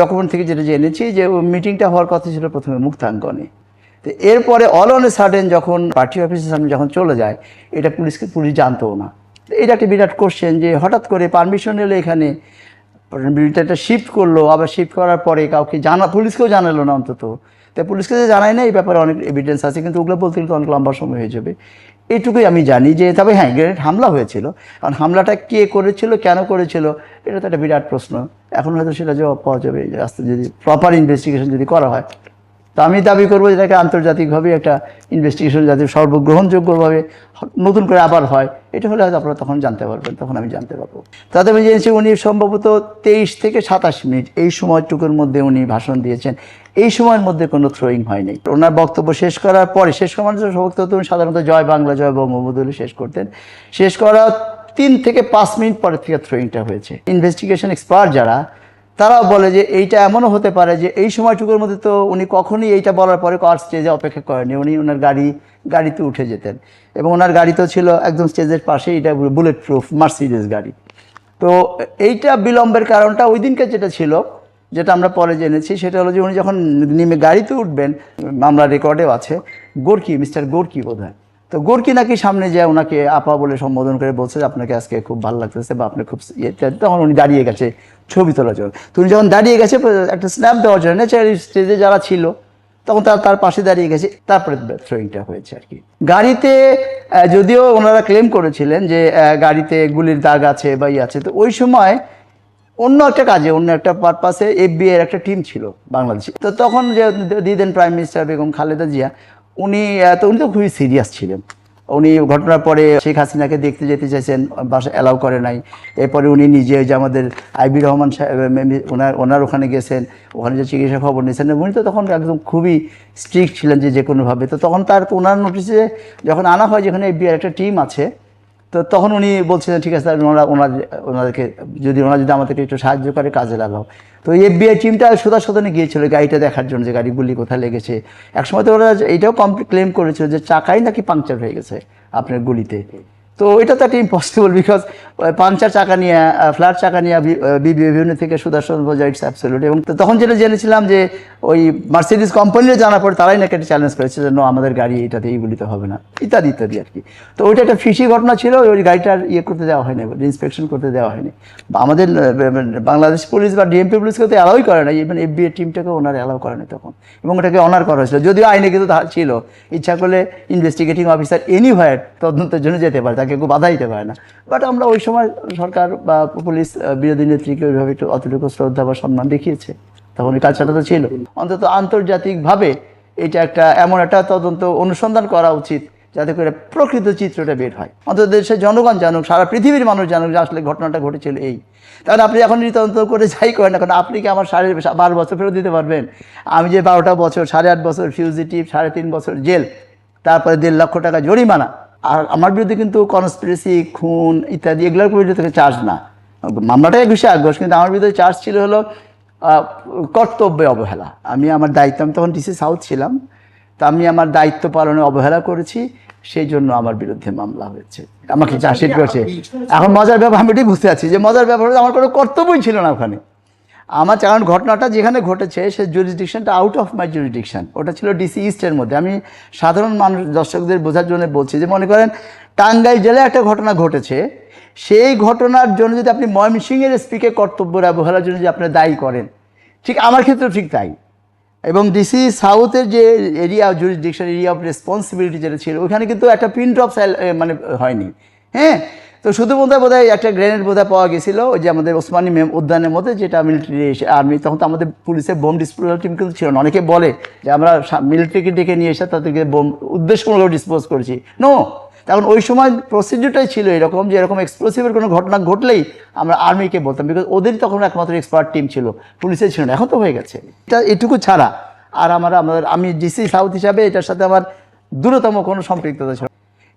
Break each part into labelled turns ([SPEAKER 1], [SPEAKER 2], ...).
[SPEAKER 1] Document থেকে যেটা জেনেছি যে মিটিংটা হওয়ার কথা ছিল প্রথমে মুক্তাঙ্গনে। তো এরপরে অল অন এ সাডেন যখন পার্টি অফিসের সামনে যখন চলে যায়, এটা পুলিশ জানতও না। এটা একটা বিরাট কোশ্চেন যে হঠাৎ করে পারমিশন এলো, এখানে মিলিটারিটা শিফট করলো, আবার শিফট করার পরে কাউকে পুলিশকেও জানালো না অন্তত। তাই পুলিশকে যে জানায় না, এই ব্যাপারে অনেক এভিডেন্স আছে, কিন্তু ওগুলো বলতে গেলে তো অনেক লম্বা সময় হয়ে যাবে। এইটুকুই আমি জানি যে, তবে হ্যাঁ, গ্রেনেড হামলা হয়েছিল। কারণ হামলাটা কে করেছিল, কেন করেছিল, এটা তো একটা বিরাট প্রশ্ন। এখন হয়তো সেটা জবাব পাওয়া যাবে রাস্তায়, যদি প্রপার ইনভেস্টিগেশন যদি করা হয়। তো আমি দাবি করবো যেটাকে আন্তর্জাতিকভাবে একটা ইনভেস্টিগেশন যাতে সর্বগ্রহণযোগ্যভাবে নতুন করে আবার হয়, এটা হলে হয়তো আপনারা তখন জানতে পারবেন, তখন আমি জানতে পারবো। তাতে আমি জেনেছি উনি সম্ভবত 23 থেকে 27 মিনিট এই সময়টুকুর মধ্যে উনি ভাষণ দিয়েছেন। এই সময়ের মধ্যে কোনো থ্রোয়িং হয়নি। ওনার বক্তব্য শেষ করার পরে, শেষ করার বক্তব্য উনি সাধারণত জয় বাংলা জয় বঙ্গবন্ধু শেষ করতেন। শেষ করার 3 থেকে 5 মিনিট পরে থেকে থ্রোয়িংটা হয়েছে। ইনভেস্টিগেশন এক্সপার্ট যারা, তারাও বলে যে এইটা এমনও হতে পারে যে এই সময়টুকুর মধ্যে তো উনি কখনই এইটা বলার পরে কার স্টেজে অপেক্ষা করেনি, উনি ওনার গাড়িতে উঠে যেতেন। এবং ওনার গাড়ি তো ছিল একদম স্টেজের পাশে, এটা বুলেট প্রুফ মার্সিডিজ গাড়ি। তো এইটা বিলম্বের কারণটা ওই দিনকে যেটা ছিল, যেটা আমরা পরে জেনেছি, সেটা হলো যে উনি যখন নেমে গাড়িতে উঠবেন, মামলা রেকর্ডেও আছে, গোর্কি, মিস্টার গোর্কি বোধ হয়, তো গোর্কি নাকি সামনে যায় ওনাকে আপা বলে সম্বোধন করে বলছে যে আপনাকে আজকে খুব ভালো লাগতেছে বা আপনি খুব তখন উনি দাঁড়িয়ে গেছে ছবি তোলার জন্য। তো উনি যখন দাঁড়িয়ে গেছে একটা স্ন্যাপ দেওয়ার জন্য, স্টেজে যারা ছিল তখন তার পাশে দাঁড়িয়ে গেছে, তারপরে থ্রোয়িংটা হয়েছে আর কি। গাড়িতে যদিও ওনারা ক্লেম করেছিলেন যে গাড়িতে গুলির দাগ আছে বা আছে, তো ওই সময় অন্য একটা কাজে, অন্য একটা পারপাসে FBI এর একটা টিম ছিল বাংলাদেশে। তো তখন যে the then prime minister Begum Khaleda Zia, উনি তো খুবই সিরিয়াস ছিলেন। উনি ঘটনার পরে শেখ হাসিনাকে দেখতে যেতে চাইছেন, বাসা অ্যালাউ করে নাই। এরপরে উনি নিজে যে আমাদের আইবি রহমান সাহেব ওনার ওখানে গেছেন, ওখানে যে চিকিৎসা খবর নিয়েছেন। উনি তো তখন একদম খুবই স্ট্রিক্ট ছিলেন যে কোনোভাবে। তো তখন ওনার নোটিশে যখন আনা হয় যেখানে FBI একটা টিম আছে, তো তখন উনি বলছিলেন ঠিক আছে ওনাদেরকে যদি আমাদেরকে একটু সাহায্য করে কাজে লাগাও। তো FBI টিমটা সদনে গিয়েছিল গাড়িটা দেখার জন্য যে গাড়িগুলি কোথায় লেগেছে। একসময় তো ওরা এইটাও ক্লেম করেছিল যে চাকাই নাকি পাংচার হয়ে গেছে আপনার গুলিতে। তো এটা তো একটা ইম্পসিবল, বিকজ পাংচার চাকা নিয়ে, ফ্ল্যাট চাকা নিয়ে বিভিন্ন থেকে সুদর্শন বোঝা ইটস অ্যাবসলিউট। এবং তখন যেটা জেনেছিলাম যে ওই মার্সিডিজ কোম্পানির জানার পরে তারাই নাকি একটা চ্যালেঞ্জ করেছে যে আমাদের গাড়ি এটাতে এইগুলিতে হবে না, ইত্যাদি ইত্যাদি আর কি। তো ওইটা একটা ফিশি ঘটনা ছিল, ওই গাড়িটার করতে দেওয়া হয়নি, ইন্সপেকশন করতে দেওয়া হয়নি। আমাদের বাংলাদেশ পুলিশ বা ডিএমপি পুলিশকে তো অ্যালাউই করে না, ইভেন FBI টিমটাকে ওনার অ্যালাউ করে না তখন। এবং ওটাকে অনার করা হয়েছিল, যদিও আইনে কিন্তু ছিল ইচ্ছা করলে ইনভেস্টিগেটিং অফিসার এনিহোয়ার তদন্তের জন্য যেতে পারে, তাকে কেউ বাধা দিতে পারে না। বাট আমরা ওই সময় সরকার বা পুলিশ বিরোধী নেত্রীকে ওইভাবে একটু অতটুকু শ্রদ্ধা বা সম্মান দেখিয়েছে, তখন এই কাজটা তো ছিল। অন্তত আন্তর্জাতিকভাবে এটা একটা এমন একটা তদন্ত অনুসন্ধান করা উচিত যাতে করে প্রকৃত চিত্রটা বের হয়, অন্তত দেশের জনগণ জানুক, সারা পৃথিবীর মানুষ জানুক যে আসলে ঘটনাটা ঘটেছিল এই। কারণ আপনি এখন তদন্ত করে যাই করেন না, কারণ আপনি কি আমার 12.5 বছর ফেরত দিতে পারবেন? আমি যে 12টা বছর, 8.5 বছর ফিউজিটিভ, 3.5 বছর জেল, তারপরে 1.5 লক্ষ টাকা জরিমানা, আর আমার বিরুদ্ধে কিন্তু কনস্পিরেসি, খুন ইত্যাদি এগুলোর বিরুদ্ধে থেকে চার্জ না, মামলাটাই বিষয় আগ্রহ, কিন্তু আমার বিরুদ্ধে চার্জ ছিল হলো কর্তব্যে অবহেলা। আমি আমার দায়িত্ব, আমি তখন DC সাউথ ছিলাম, তা আমি আমার দায়িত্ব পালনে অবহেলা করেছি, সেই জন্য আমার বিরুদ্ধে মামলা হয়েছে, আমাকে চার্জশিট করেছে। এখন মজার ব্যাপার, আমি এটাই বুঝতে পারছি যে মজার ব্যাপার হচ্ছে আমার কোনো কর্তব্যই ছিল না ওখানে। আমার কারণ ঘটনাটা যেখানে ঘটেছে সে জুরিসডিকশনটা আউট অফ মাই জুরিসডিকশন, ওটা ছিল DC ইস্টের মধ্যে। আমি সাধারণ মানুষ দর্শকদের বোঝার জন্য বলছি যে মনে করেন টাঙ্গাইল জেলায় একটা ঘটনা ঘটেছে, সেই ঘটনার জন্য যদি আপনি ময়মনসিংহের SPকে কর্তব্যের অবহেলার জন্য যে আপনি দায়ী করেন, ঠিক আমার ক্ষেত্রেও ঠিক তাই। এবং DC সাউথের যে area jurisdiction, area of responsibility যেটা ছিল, ওখানে কিন্তু একটা পিন ড্রপ মানে হয়নি। হ্যাঁ, তো শুধু বোধহয় একটা গ্রেনেড পাওয়া গেছিলো ওই যে আমাদের ওসমানী উদ্যানের মধ্যে, যেটা মিলিটারি আর্মি, তখন তো আমাদের পুলিশের বোম ডিসপোজাল টিম কিন্তু ছিল না। অনেকে বলে যে আমরা মিলিটারিকে ডেকে নিয়ে এসে তাদেরকে বোম উদ্দেশ্যমূলক ডিসপোজ করেছি, নো। তখন ওই সময় প্রসিডিউরটাই ছিল এরকম যে এরকম এক্সপ্লোসিভের কোনো ঘটনা ঘটলেই আমরা আর্মিকে বলতাম, বিকজ ওদেরই তখন একমাত্র এক্সপার্ট টিম ছিল, পুলিশের ছিল না। এখন তো হয়ে গেছে এটা, এটুকু ছাড়া আর আমি DC সাউথ হিসাবে এটার সাথে আমার দূরতম কোনো সম্পৃক্ততা ছিল।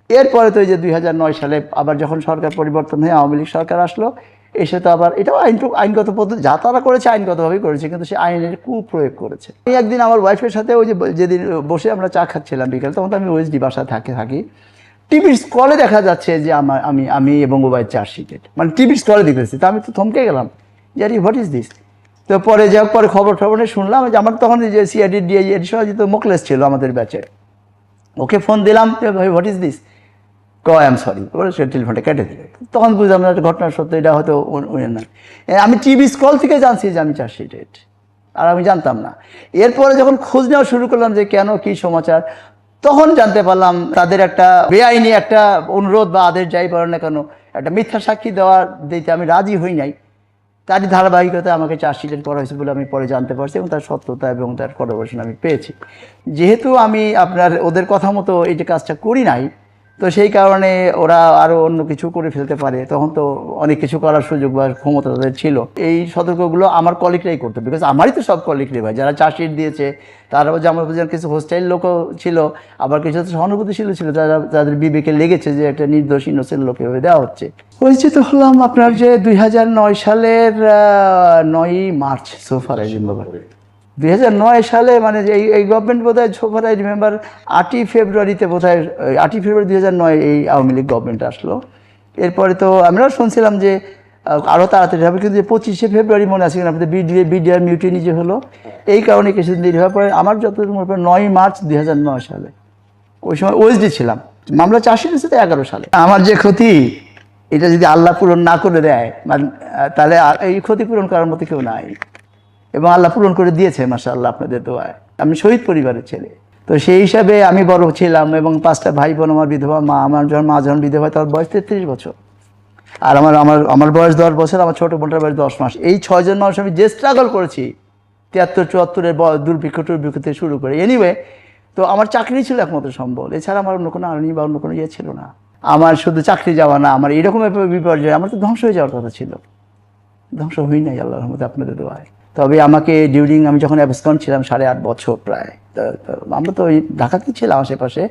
[SPEAKER 1] এরপরে তো এই যে 2009 সালে আবার যখন সরকার পরিবর্তন হয়ে আওয়ামী লীগ সরকার আসলো, এসে তো আবার এটাও আইনগত পদ্ধতি যা তারা করেছে আইনগতভাবেই করেছে, কিন্তু সে আইনের কুপ্রয়োগ করেছে। আমি একদিন আমার ওয়াইফের সাথে ওই যে যেদিন বসে আমরা চা খাচ্ছিলাম বিকেল, তখন তো আমি OSD বাসায় থাকি, টিভির স্ক্রলে দেখা যাচ্ছে যে আমি এবং ওবায়দ চার্জশিটেড, মানে টিভির স্ক্রলে দেখতেছি। তো আমি তো থমকে গেলাম যে আরে হোয়াট ইজ দিস। তো তো পরে যাক পরে খবর শুনলাম যে আমার তখন যে সিআইডি ডিআইজি এডিশনাল তো মোকলেস ছিল আমাদের ব্যাচে, ওকে ফোন দিলাম ভাই what is this, I am sorry, ওরা সে টেলিফোনটা কেটে দিল। তখন বুঝলাম না ঘটনা সত্য, এটা হয়তো না। আমি টিভি স্কল থেকে জানছি যে আমি চার্জশিটেড, আর আমি জানতাম না। এরপরে যখন খোঁজ নেওয়া শুরু করলাম যে কেন কী সমাচার, তখন জানতে পারলাম তাদের একটা বেআইনি একটা অনুরোধ বা আদেশ যাই বলেন না কেন, একটা মিথ্যা সাক্ষী দিতে আমি রাজি হই নাই, তারই ধারাবাহিকতায় আমাকে চার্জশিটেড করা হয়েছে বলে আমি পরে জানতে পারছি, এবং তার সত্যতা এবং তার করোবরেশন আমি পেয়েছি। যেহেতু আমি আপনার ওদের কথা মতো এই যে কাজটা করি নাই, তো সেই কারণে ওরা আরও অন্য কিছু করে ফেলতে পারে, তখন তো অনেক কিছু করার সুযোগ বা ক্ষমতা তাদের ছিল। এই সতর্কগুলো আমার কলিগরাই করতো, বিকজ আমারই তো সব কলিগরাই ভাই যারা চার্জশিট দিয়েছে, তারাও যে আমার কিছু হোস্টাইল লোকও ছিল, আবার কিছু সহানুভূতিশীল ছিল যারা যাদের বিবেকে লেগেছে যে একটা নির্দোষ ইনোসেন্ট লোকে দেওয়া হচ্ছে। পরিচিত হলাম আপনার যে 2009 সালের 9ই মার্চ, সোফার আই রিমেম্বার 2009 সালে, মানে এই গভর্নমেন্ট বোধ হয় সোফার আই রিমেম্বার 8ই ফেব্রুয়ারিতে বোধ হয়, 8ই ফেব্রুয়ারি 2009 এই আওয়ামী লীগ গভর্নমেন্ট আসলো। এরপরে তো আমরাও শুনছিলাম যে আরও তাড়াতাড়ি হবে, কিন্তু 25শে ফেব্রুয়ারি মনে আছে কিনা আপনাদের বিডিআর মিউটিনি যে হলো, এই কারণে কিছুদিন দেরি হওয়ার পরে আমার যতটুকু মনে পড়ে 9ই মার্চ 2009 সালে, ওই সময় ওএসডি ছিলাম, মামলা চার্জশিট হয়েছে তো 11 সালে। আমার যে ক্ষতি, এটা যদি আল্লাহ পূরণ না করে দেয় তাহলে এই ক্ষতি পূরণ করার মতো কেউ নাই, এবং আল্লাহ পূরণ করে দিয়েছে মাশাআল্লাহ আপনাদের দোয়ায়। আমি শহীদ পরিবারের ছেলে, তো সেই হিসাবে আমি বড় ছিলাম, এবং 5টা ভাই বোন, আমার বিধবা মা, আমার মা যখন বিধবা তার বয়স 33 বছর, আর আমার বয়স 10 বছর, আমার ছোটো বোনটার বয়স 10 মাস। এই 6 জন মানুষ আমি যে স্ট্রাগল করেছি 73-74-এর দুর্ভিক্ষ থেকে শুরু করে, এনিওয়ে, তো আমার চাকরি ছিল একমাত্র সম্বল, এছাড়া আমার অন্য কোনো আর্নি বা অন্য কোনো ইয়ে ছিল না। আমার শুধু চাকরি যাওয়া না, আমার এরকম বিপর্যয়, আমার তো ধ্বংস হয়ে যাওয়ার কথা ছিল, ধ্বংস হই নাই আল্লাহর রহমতে আপনাদের দোয়ায়। তবে আমাকে আমি যখন অ্যাবসকন ছিলাম 8.5 বছর প্রায়, আমরা তো ওই ঢাকাতে ছিলাম, আশেপাশে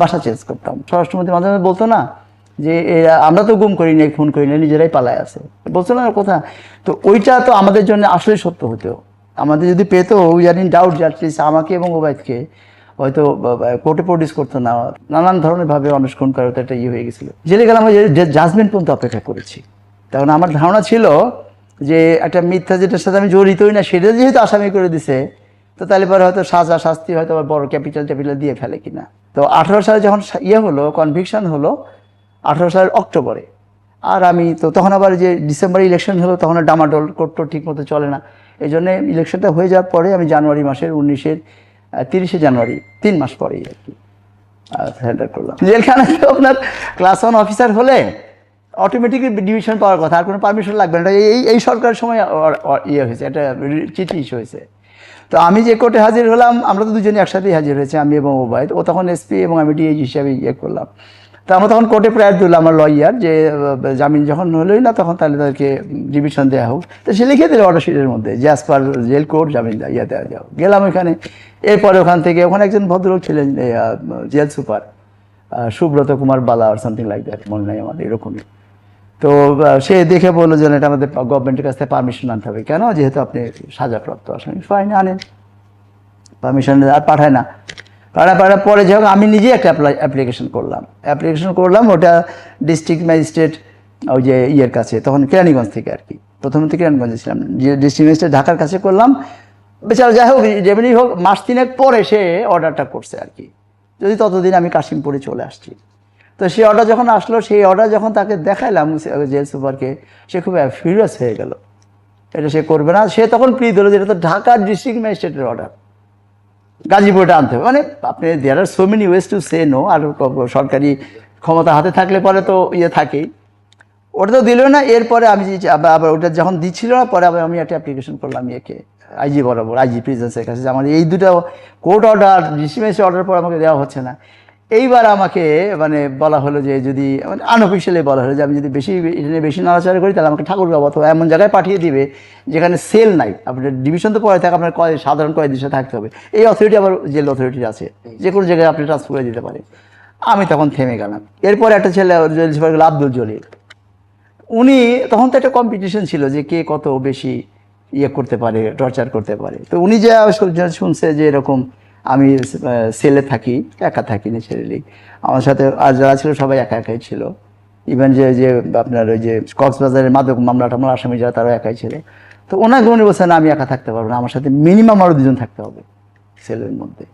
[SPEAKER 1] বাসা চেঞ্জ করতাম। স্বরাষ্ট্রমন্ত্রী মাঝে মাঝে বলতো না যে আমরা তো গুম করি না, খুন করি না, নিজেরাই পালায় আছে, বলতো না কথা। তো ওইটা তো আমাদের জন্য আসলে সত্য হতো, আমাদের যদি পেতো, উই আর ইন ডাউট যে অ্যাটলিস্ট আমাকে এবং ওবায়দকে হয়তো কোর্টে প্রডিউস করতো না, নানান ধরনের ভাবে অনুষ্করণ করার তো একটা হয়ে গেছিলো। জেলে গেলাম, জাজমেন্ট পর্যন্ত অপেক্ষা করেছি। তখন আমার ধারণা ছিল যে একটা মিথ্যা যেটার সাথে আমি জড়িতই না, সেটা যেহেতু আসামি করে দিছে, তো তাহলে পরে হয়তো শাস্তি হয়তো আবার বড় ক্যাপিটাল দিয়ে ফেলে কিনা। তো 18 সালে যখন হলো, কনভিকশন হলো 18 সালের অক্টোবরে, আর আমি তো তখন আবার যে ডিসেম্বরে ইলেকশন হলো, তখন ডামাডোল কোর্ট ঠিক মতো চলে না, এই জন্যে ইলেকশনটা হয়ে যাওয়ার পরে আমি জানুয়ারি মাসের 30শে জানুয়ারি, 3 মাস পরেই আর কি সারেন্ডার করলাম। জেলখানায় তো আপনার ক্লাস 1 অফিসার হলে অটোমেটিকলি ডিভিশন পাওয়ার কথা, আর কোনো পারমিশন লাগবে না। এই সরকারের সময় হয়েছে, একটা চিঠি ইস্যু হয়েছে। তো আমি যে কোর্টে হাজির হলাম, আমরা তো দুজনে একসাথেই হাজির হয়েছে, আমি এবং ওবায়দ। ও তখন এসপি এবং আমি ডিআইজি হিসাবে করলাম। তো আমরা তখন কোর্টে প্রেয়ার দিলাম, আমার লয়ার, যে জামিন যখন হলোই না, তখন তাহলে তাদেরকে ডিভিশন দেওয়া হোক। তো সে লিখে দিল অর্ডার শিটের মধ্যে যে অ্যাজ পার জেল কোর্ট জামিন দেওয়া যাও। গেলাম ওখানে, এরপরে ওখানে একজন ভদ্রলোক ছিলেন, jail super Subrata Kumar Bala R something like that, মনে নাই আমার, এরকমই। তো সে দেখে বললো যে এটা আমাদের গভর্নমেন্টের কাছ থেকে পারমিশন আনতে হবে। কেন? যেহেতু আপনি সাজাপ্রাপ্ত আসামি। ফাইন, আনেন, পারমিশন আর পাঠায় না। পাঠার পরে যখন আমি নিজে একটা অ্যাপ্লিকেশন করলাম, ওটা ডিস্ট্রিক্ট ম্যাজিস্ট্রেট ওই যে ইয়ের কাছে, তখন কেরানীগঞ্জ থেকে আর কি, প্রথমে তো কেরানীগঞ্জে ছিলাম, যে ডিস্ট্রিক্ট ম্যাজিস্ট্রেট ঢাকার কাছে করলাম। বেচারা যাই হোক, যেমনি হোক, মাস 3 পরে সে অর্ডারটা করছে আর কি, যদি ততদিন আমি কাশিমপুরে চলে আসছি। তো সেই অর্ডার যখন আসলো, সেই অর্ডার যখন তাকে দেখাইলাম জেল সুপারকে, সে খুব ফিউরিয়াস হয়ে গেল, এটা সে করবে না। সে তখন প্লি দিল যে এটা তো ঢাকার ডিস্ট্রিক্ট ম্যাজিস্ট্রেটের অর্ডার, গাজীপুরটা আনতে হবে। মানে আপনি there are so many ways to say no. আর সরকারি ক্ষমতা হাতে থাকলে পরে তো থাকেই, ওটা তো দিল না। এরপরে আমি আবার ওটা যখন দিচ্ছিল না, পরে আবার আমি একটা অ্যাপ্লিকেশন করলাম আইজি বরাবর, আইজি প্রেসিডেন্সের কাছে, যে আমার এই দুটো court order, district magistrate order পর আমাকে দেওয়া হচ্ছে না। এইবার আমাকে বলা হলো যে যদি আনঅফিসিয়ালি বলা হলো যে আমি যদি বেশি নাড়াচাড়া করি, তাহলে আমাকে ঠাকুরগাঁও অথবা এমন জায়গায় পাঠিয়ে দিবে যেখানে সেল নাই। আপনার ডিভিশন তো পরে থাকে, আপনার সাধারণ কয়েকদিন থাকতে হবে। এই অথরিটি আবার জেল অথরিটি আছে, যে কোনো জায়গায় আপনি ট্রান্সফার করে দিতে পারে। আমি তখন থেমে গেলাম। এরপরে একটা ছেলে জেল সুপার গেল, আব্দুল জলিল। উনি তখন তো একটা কম্পিটিশন ছিল যে কে কত বেশি করতে পারে, টর্চার করতে পারে। তো উনি যে শুনছে যে এরকম আমি সেলে থাকি, একা থাকি ন্যাচারালি, আমার সাথে আর যারা ছিল সবাই একাই ছিল। ইভেন যে আপনার ওই যে কক্সবাজারের মাদক মামলা আসামি যারা, তারাও একাই ছিল। তো ওনাকে উনি বলছেন আমি একা থাকতে পারবো না, আমার সাথে মিনিমাম আরও দুজন থাকতে হবে সেলের মধ্যে।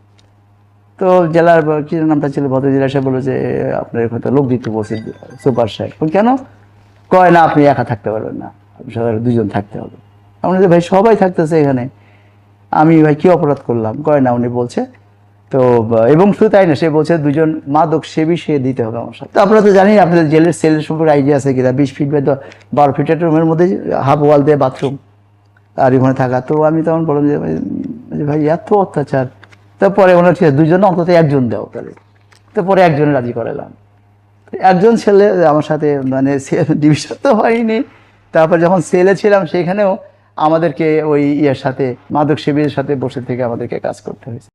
[SPEAKER 1] তো জেলার কি নামটা ছিল ভদ্র জেলা সাহেব বললো যে আপনার এখানে তো লোক দিতে বলছে সুপার সাহেব, কেন? কয় না আপনি একা থাকতে পারবেন না, আপনি সবাই দুজন থাকতে হবে। আমরা যে ভাই সবাই থাকতেছে এখানে, আমি ভাই কি অপরাধ করলাম? কয় না উনি বলছে তো এবং শুধু তাই না, সে বলছে দুজন মাদক সেবী সে দিতে হবে আমার সাথে। তো আপনারা তো জানি আপনাদের জেলের সেলের সম্পর্কে আইডিয়া আছে কিনা, 20 ফিট বাই 12 ফিটের রুমের মধ্যে হাফ ওয়াল দিয়ে বাথরুম আর ওখানে থাকা। তো আমি তখন বললাম যে ভাই এত অত্যাচার। তারপরে ওনার ঠিক আছে দুজন অন্তত একজন দাও তাহলে। তো পরে একজনে রাজি করালাম, একজন ছেলে আমার সাথে মানে ডিভিশন তো হয়নি। তারপর যখন সেলে ছিলাম সেখানেও আমাদেরকে ওই ইয়ের সাথে মাদক সেবীর সাথে বসে থেকে আমাদেরকে কাজ করতে হয়েছে।